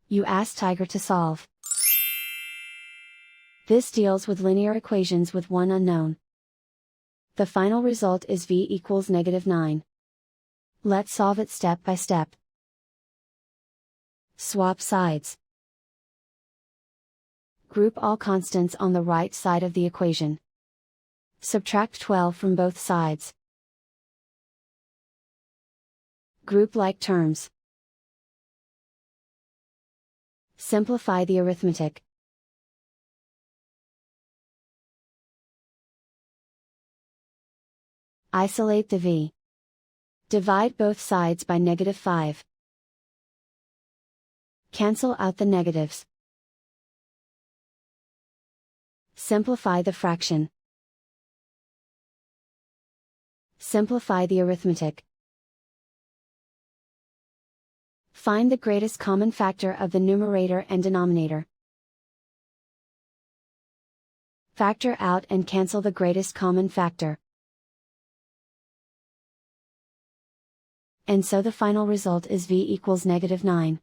You ask Tiger to solve. This deals with linear equations with one unknown. The final result is v equals -9. Let's solve it step by step. Swap sides. Group all constants on the right side of the equation. Subtract 12 from both sides. Group like terms. Simplify the arithmetic. Isolate the v. Divide both sides by -5. Cancel out the negatives. Simplify the fraction. Simplify the arithmetic. Find the greatest common factor of the numerator and denominator. Factor out and cancel the greatest common factor. And so the final result is v equals -9.